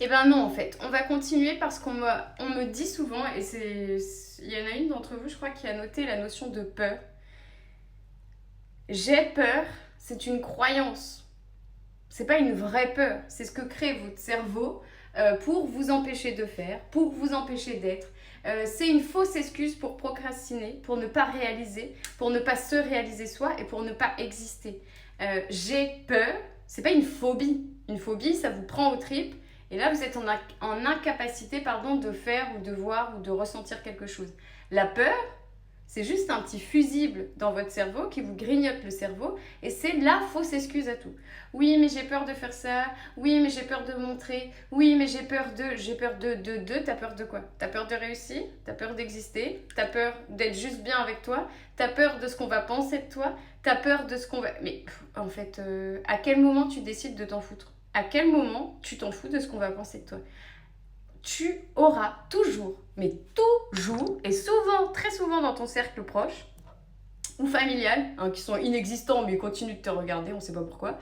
Eh ben non, en fait, on va continuer parce on me dit souvent, et il y en a une d'entre vous, je crois, qui a noté la notion de peur. J'ai peur, c'est une croyance. C'est pas une vraie peur. C'est ce que crée votre cerveau pour vous empêcher de faire, pour vous empêcher d'être. C'est une fausse excuse pour procrastiner, pour ne pas réaliser, pour ne pas se réaliser soi et pour ne pas exister. J'ai peur, c'est pas une phobie. Une phobie, ça vous prend aux tripes et là vous êtes en incapacité de faire ou de voir ou de ressentir quelque chose. La peur, c'est juste un petit fusible dans votre cerveau qui vous grignote le cerveau et c'est la fausse excuse à tout. Oui, mais j'ai peur de faire ça. Oui, mais j'ai peur de montrer. Oui, mais j'ai peur de. J'ai peur de. T'as peur de quoi? T'as peur de réussir? T'as peur d'exister? T'as peur d'être juste bien avec toi? T'as peur de ce qu'on va penser de toi? T'as peur de ce qu'on va. Mais en fait, à quel moment tu décides de t'en foutre? À quel moment tu t'en fous de ce qu'on va penser de toi? Tu auras toujours, mais toujours, et souvent, très souvent dans ton cercle proche ou familial, hein, qui sont inexistants mais continuent de te regarder, on ne sait pas pourquoi,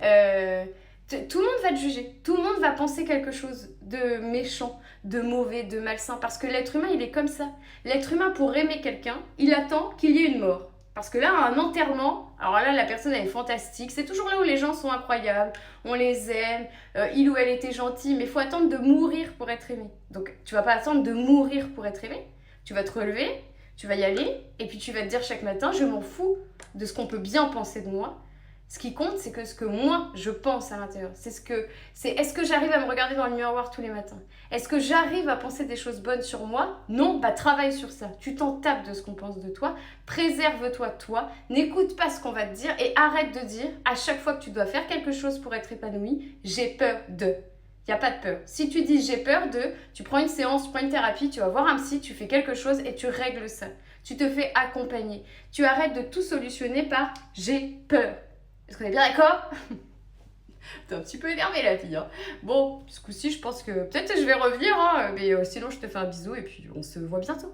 euh, tout le monde va te juger, tout le monde va penser quelque chose de méchant, de mauvais, de malsain, parce que l'être humain, il est comme ça. L'être humain, pour aimer quelqu'un, il attend qu'il y ait une mort. Parce que là, un enterrement, alors là, la personne, elle est fantastique. C'est toujours là où les gens sont incroyables, on les aime, il ou elle était gentil, mais il faut attendre de mourir pour être aimé. Donc, tu vas pas attendre de mourir pour être aimé. Tu vas te relever, tu vas y aller, et puis tu vas te dire chaque matin, je m'en fous de ce qu'on peut bien penser de moi. Ce qui compte, c'est que ce que moi, je pense à l'intérieur. Est-ce que j'arrive à me regarder dans le miroir tous les matins? Est-ce que j'arrive à penser des choses bonnes sur moi? Non, bah travaille sur ça. Tu t'en tapes de ce qu'on pense de toi. Préserve-toi de toi. N'écoute pas ce qu'on va te dire et arrête de dire à chaque fois que tu dois faire quelque chose pour être épanoui, j'ai peur de. Il n'y a pas de peur. Si tu dis j'ai peur de, tu prends une séance, tu prends une thérapie, tu vas voir un psy, tu fais quelque chose et tu règles ça. Tu te fais accompagner. Tu arrêtes de tout solutionner par j'ai peur. Est-ce qu'on est bien d'accord? T'es un petit peu énervée la fille. Hein. Bon, ce coup-ci, je pense que peut-être je vais revenir, hein, mais sinon je te fais un bisou et puis on se voit bientôt.